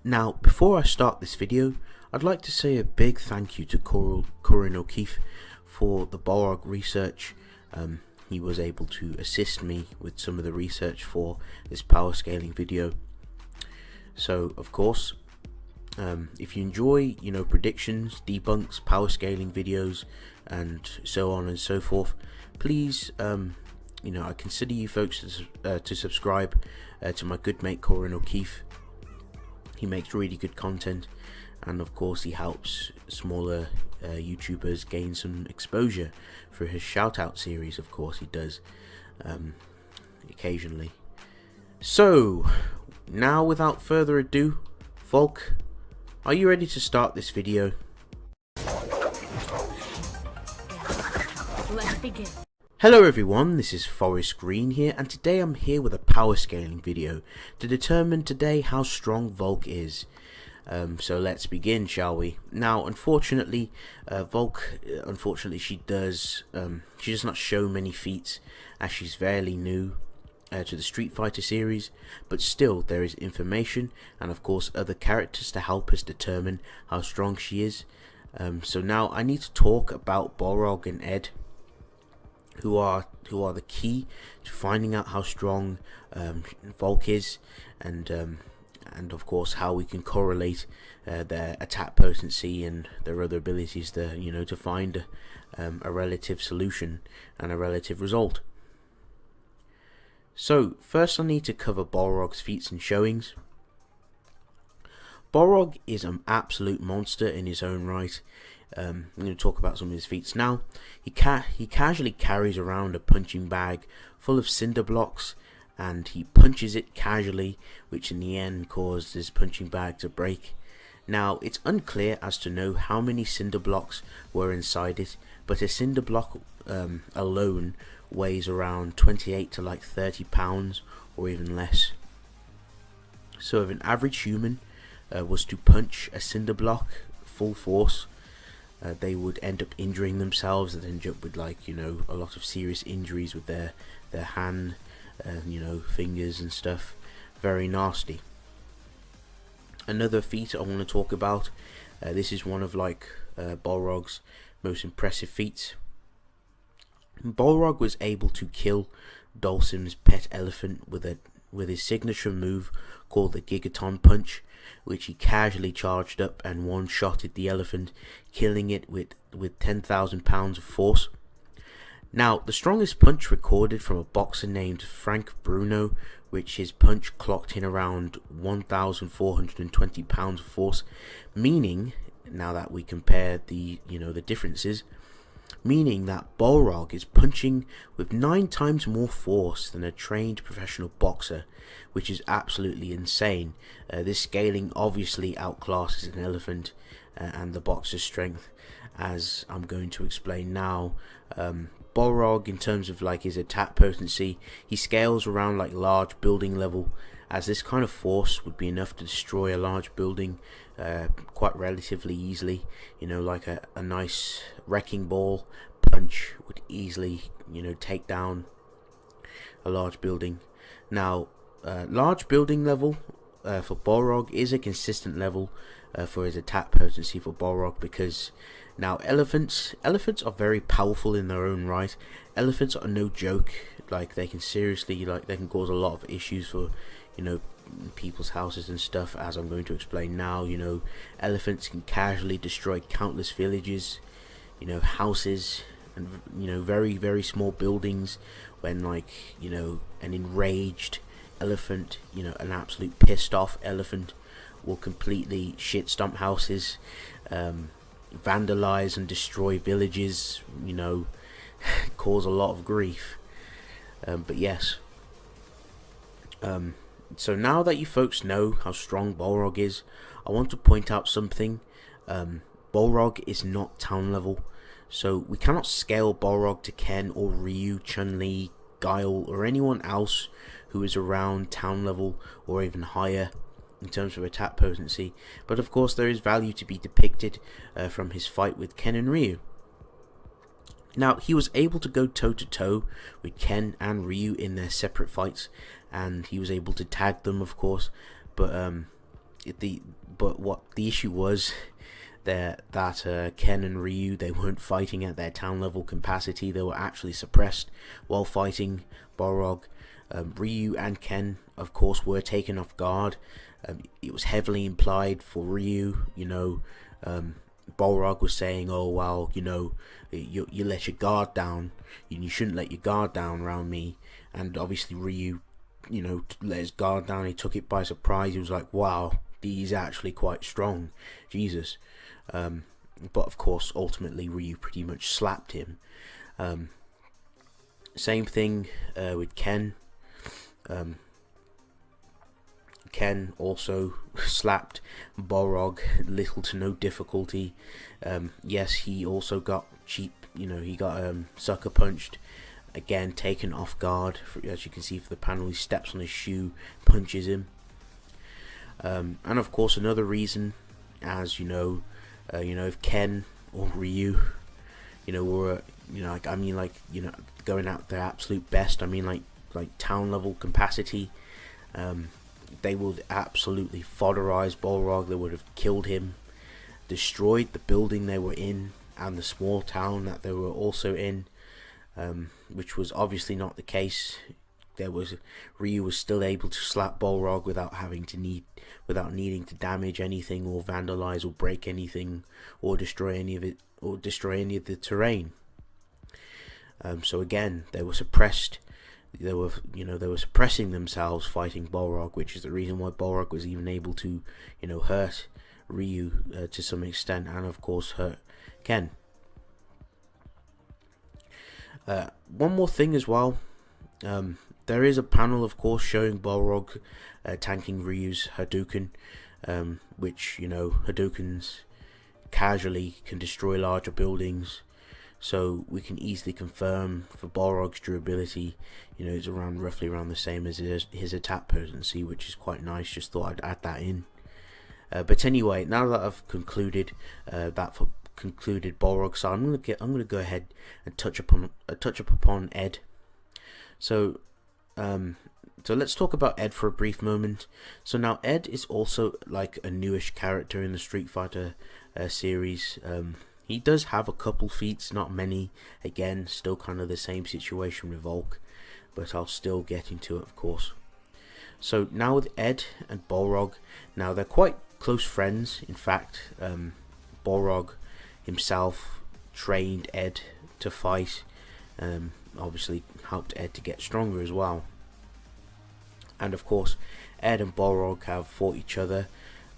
Now, before I start this video, I'd like to say a big thank you to Corin O'Keefe for the Balrog research. He was able to assist me with some of the research for this power scaling video. So, of course, if you enjoy, predictions, debunks, power scaling videos, and so on and so forth, please, I consider you folks to subscribe to my good mate Corin O'Keefe. He makes really good content, and of course he helps smaller YouTubers gain some exposure through his shout out series. Of course he does occasionally. So now, without further ado, Falke, are you ready to start this video? Let's begin. Hello everyone, this is Forest Green here, and today I'm here with a power scaling video to determine today how strong Falke is. So let's begin, shall we? Now, unfortunately, Falke, she does not show many feats, as she's fairly new to the Street Fighter series, but still there is information and of course other characters to help us determine how strong she is. So now I need to talk about Balrog and Ed, who are the key to finding out how strong Falke is, and of course how we can correlate their attack potency and their other abilities to find a relative solution and a relative result. So first I need to cover Balrog's feats and showings. Balrog is an absolute monster in his own right. I'm going to talk about some of his feats now. He casually carries around a punching bag full of cinder blocks, and he punches it casually, which in the end caused his punching bag to break. Now, it's unclear as to know how many cinder blocks were inside it, but a cinder block alone weighs around 28 to 30 pounds or even less. So if an average human was to punch a cinder block full force, they would end up injuring themselves and end up with a lot of serious injuries with their hand, fingers and stuff. Very nasty. Another feat I want to talk about, this is one of Balrog's most impressive feats. Balrog was able to kill Dhalsim's pet elephant with his signature move called the Gigaton Punch, which he casually charged up and one-shotted the elephant, killing it with 10,000 pounds of force. Now, the strongest punch recorded from a boxer named Frank Bruno, which his punch clocked in around 1,420 pounds of force, meaning, now that we compare the differences, meaning that Balrog is punching with 9 times more force than a trained professional boxer, which is absolutely insane. This scaling obviously outclasses an elephant and the boxer's strength, as I'm going to explain now. Balrog, in terms of his attack potency, he scales around large building level, as this kind of force would be enough to destroy a large building quite relatively easily. A nice wrecking ball punch would easily take down a large building. Now, large building level for Balrog is a consistent level for his attack potency for Balrog, because now elephants are very powerful in their own right. Elephants are no joke. They can seriously they can cause a lot of issues for people's houses and stuff, as I'm going to explain now. Elephants can casually destroy countless villages, houses, and very, very small buildings when an enraged elephant, an absolute pissed off elephant, will completely shit stomp houses, vandalize and destroy villages, cause a lot of grief. But yes, so now that you folks know how strong Balrog is, I want to point out something. Balrog is not town level, so we cannot scale Balrog to Ken or Ryu, Chun-Li, Guile, or anyone else who is around town level or even higher in terms of attack potency. But of course there is value to be depicted from his fight with Ken and Ryu. Now, he was able to go toe to toe with Ken and Ryu in their separate fights, and he was able to tag them, of course, but what the issue was that Ken and Ryu, they weren't fighting at their town level capacity. They were actually suppressed while fighting Balrog. Ryu and Ken, of course, were taken off guard. It was heavily implied for Ryu, Balrog was saying, oh well, you let your guard down, you shouldn't let your guard down around me. And obviously Ryu, let his guard down. He took it by surprise. He was like, wow, he's actually quite strong, Jesus. But of course ultimately Ryu pretty much slapped him. Same thing with Ken. Ken also slapped Balrog, little to no difficulty. Yes, he also got he got sucker punched, again taken off guard. As you can see for the panel, he steps on his shoe, punches him. And of course another reason, as if Ken or Ryu, were going out their absolute best, like town level capacity, they would absolutely fodderize Balrog. They would have killed him, destroyed the building they were in and the small town that they were also in, which was obviously not the case. Ryu was still able to slap Balrog without needing to damage anything or vandalize or break anything or destroy any of the terrain. So again, they were suppressed. They were suppressing themselves fighting Balrog, which is the reason why Balrog was even able to, hurt Ryu to some extent, and of course hurt Ken. One more thing as well, there is a panel, of course, showing Balrog tanking Ryu's Hadouken, which, Hadoukens casually can destroy larger buildings. So we can easily confirm for Balrog's durability, it's roughly around the same as his attack potency, which is quite nice. Just thought I'd add that in. But anyway, now that I've concluded Balrog, so I'm gonna go ahead and touch upon Ed. So let's talk about Ed for a brief moment. So now Ed is also like a newish character in the Street Fighter series. He does have a couple feats, not many. Again, still kind of the same situation with Falke, but I'll still get into it, of course. So now with Ed and Balrog, now they're quite close friends. In fact, Balrog himself trained Ed to fight, obviously helped Ed to get stronger as well. And of course, Ed and Balrog have fought each other,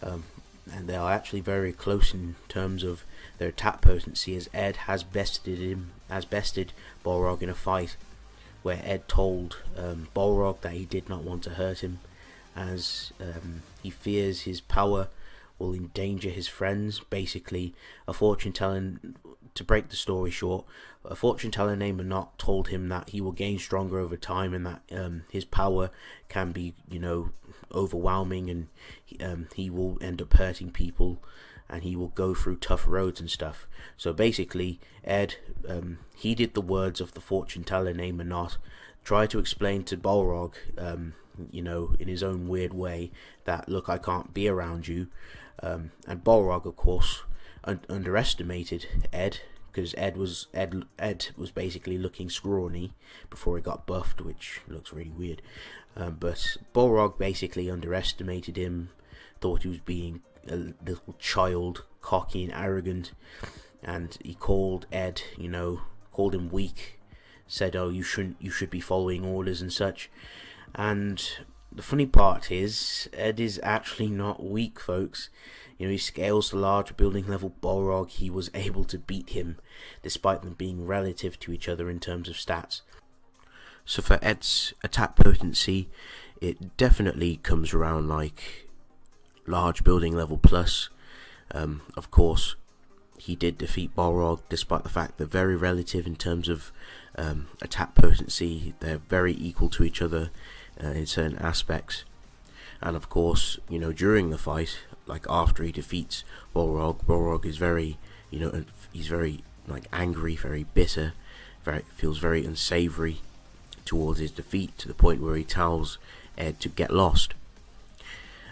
and they are actually very close in terms of their attack potency, as Ed has bested Balrog in a fight where Ed told Balrog that he did not want to hurt him, as he fears his power will endanger his friends. Basically, to break the story short, a fortune teller named Monot told him that he will gain stronger over time, and that his power can be overwhelming, and he will end up hurting people, and he will go through tough roads and stuff. So basically, Ed heeded the words of the fortune teller named Monot, tried to explain to Balrog, in his own weird way, that look, I can't be around you. And Balrog, of course, underestimated Ed, because Ed was basically looking scrawny before he got buffed, which looks really weird. But Balrog basically underestimated him, thought he was being a little child, cocky and arrogant, and he called Ed, called him weak, said, oh, you should be following orders and such. And the funny part is, Ed is actually not weak, folks. He scales the large building level Balrog. He was able to beat him, despite them being relative to each other in terms of stats. So for Ed's attack potency, it definitely comes around like large building level plus. Of course, he did defeat Balrog, despite the fact they're very relative in terms of attack potency. They're very equal to each other in certain aspects. And of course, during the fight, like after he defeats Balrog is very, he's very angry, very bitter, feels very unsavory towards his defeat, to the point where he tells Ed to get lost.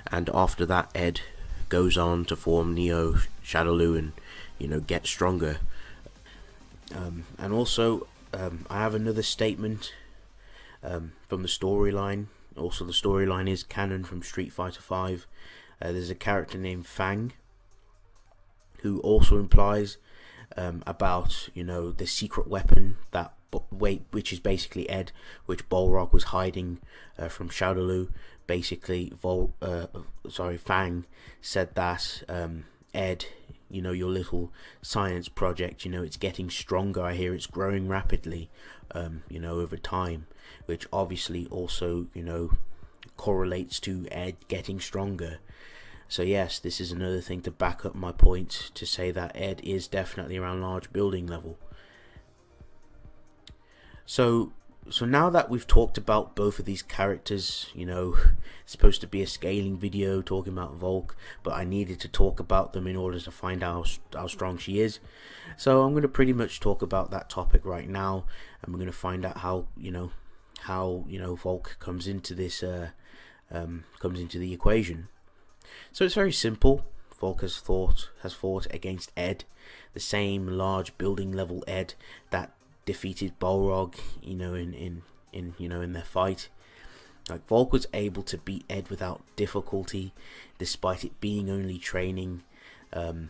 and after that Ed goes on to form Neo, Shadowloo, and get stronger. And also, I have another statement from the storyline. Also, the storyline is canon from Street Fighter V. There's a character named Fang who also implies about the secret weapon that which is basically Ed, which Balrog was hiding from Shadowloo. Basically, Fang said that Ed, your little science project, it's getting stronger. I hear it's growing rapidly, over time, which obviously also, correlates to Ed getting stronger. So yes, this is another thing to back up my point to say that Ed is definitely around large building level. So now that we've talked about both of these characters, it's supposed to be a scaling video talking about Falke, but I needed to talk about them in order to find out how strong she is. So I'm going to pretty much talk about that topic right now, and we're going to find out how Falke comes into this comes into the equation. So it's very simple. Falke has fought against Ed, the same large building level Ed that defeated Balrog, in their fight. Like, Falke was able to beat Ed without difficulty, despite it being only training. I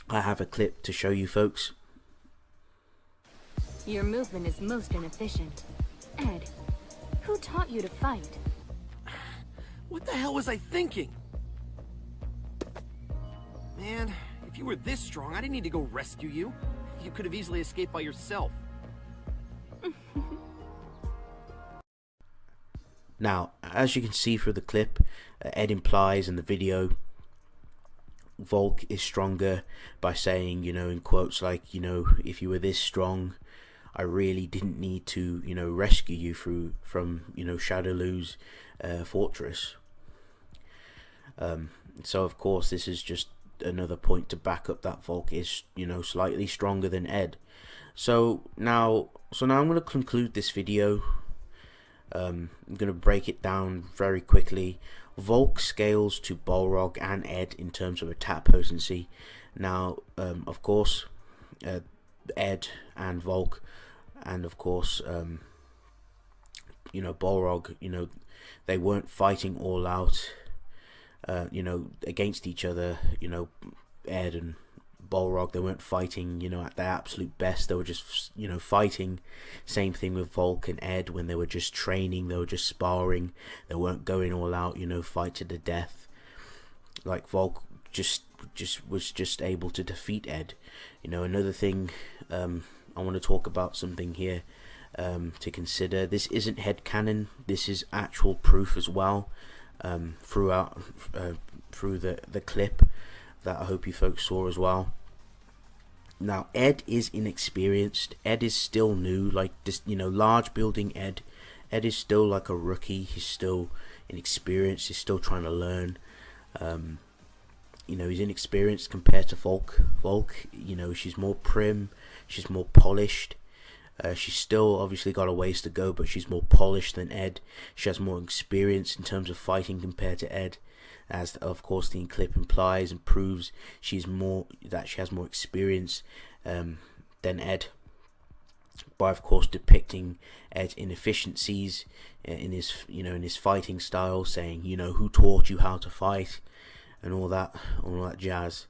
have a clip to show you folks. Your movement is most inefficient. Ed, who taught you to fight? What the hell was I thinking? Man, if you were this strong, I didn't need to go rescue you. You could have easily escaped by yourself. Now, as you can see through the clip, Ed implies in the video Falke is stronger by saying, in quotes like, if you were this strong, I really didn't need to, rescue you from Shadowloo's fortress. So of course this is just another point to back up that Falke is, slightly stronger than Ed. So now I'm going to conclude this video. I'm going to break it down very quickly. Falke scales to Balrog and Ed in terms of attack potency. Now, of course, Ed and Falke, and of course, Balrog, they weren't fighting all out, against each other. Ed and Balrog, they weren't fighting, at their absolute best. They were just, fighting. Same thing with Falke and Ed when they were just training. They were just sparring. They weren't going all out, fight to the death. Like, Falke was just able to defeat Ed. Another thing, I want to talk about something here to consider. This isn't headcanon. This is actual proof as well. Through the clip that I hope you folks saw as well. Now, Ed is inexperienced. Ed is still new. Like this, large building Ed is still like a rookie. He's still inexperienced. He's still trying to learn. He's inexperienced compared to Falke. Falke, she's more prim. She's more polished. She's still obviously got a ways to go, but she's more polished than Ed. She has more experience in terms of fighting compared to Ed, as of course the clip implies and proves. She has more experience than Ed, by of course depicting Ed's inefficiencies in his fighting style, saying who taught you how to fight and all that jazz.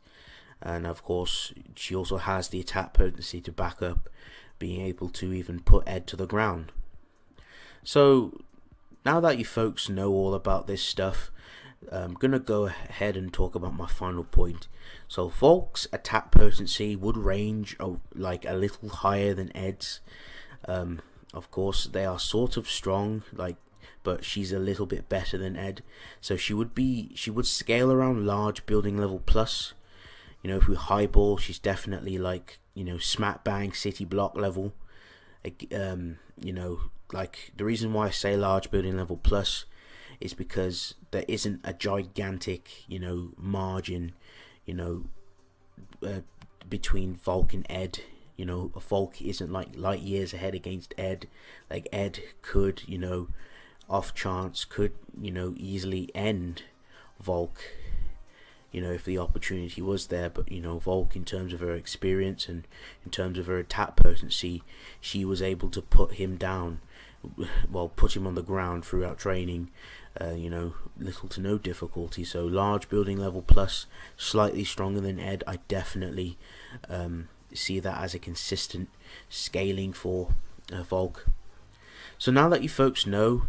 And of course she also has the attack potency to back up being able to even put Ed to the ground. So now that you folks know all about this stuff, I'm gonna go ahead and talk about my final point. So Falke's attack potency would range like a little higher than Ed's. Of course they are sort of strong, but she's a little bit better than Ed. So she would scale around large building level plus. If we highball, she's definitely like, smack bang city block level. The reason why I say large building level plus is because there isn't a gigantic, margin, between Falke and Ed. Falke isn't like light years ahead against Ed. Like Ed could, off chance, could, easily end Falke, you know, if the opportunity was there. But you know, Falke, in terms of her experience and in terms of her attack potency, she was able to put him down, well, put him on the ground throughout training, you know, little to no difficulty. So large building level plus, slightly stronger than Ed. I definitely see that as a consistent scaling for Falke. So now that you folks know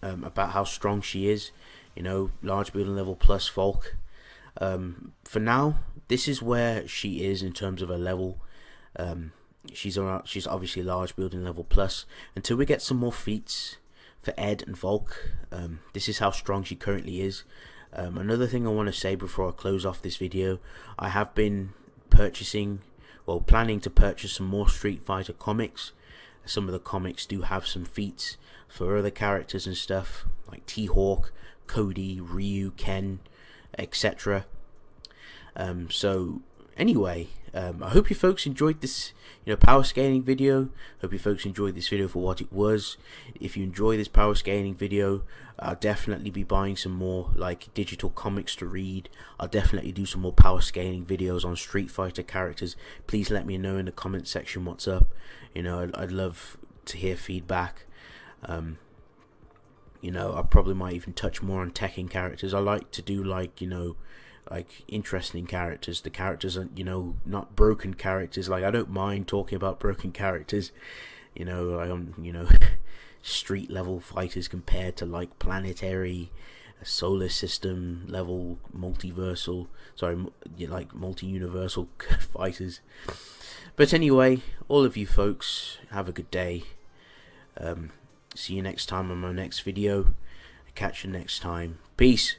about how strong she is, you know, large building level plus Falke, for now, this is where she is in terms of her level. She's obviously large building level plus. Until we get some more feats for Ed and Falke, this is how strong she currently is. Another thing I want to say before I close off this video, I have been planning to purchase some more Street Fighter comics. Some of the comics do have some feats for other characters and stuff, like T-Hawk, Cody, Ryu, Ken, etc. So anyway, I hope you folks enjoyed this, you know, power scaling video. Hope you folks enjoyed this video for what it was. If you enjoy this power scaling video, I'll definitely be buying some more like digital comics to read. I'll definitely do some more power scaling videos on Street Fighter characters. Please let me know in the comment section what's up. You know, I'd love to hear feedback. You know, I probably might even touch more on Tekken characters. I like to do, like, you know, like interesting characters. The characters are, you know, not broken characters. Like, I don't mind talking about broken characters. You know, you know, street level fighters compared to like planetary, solar system level, multi-universal fighters. But anyway, all of you folks, have a good day. See you next time on my next video. Catch you next time. Peace.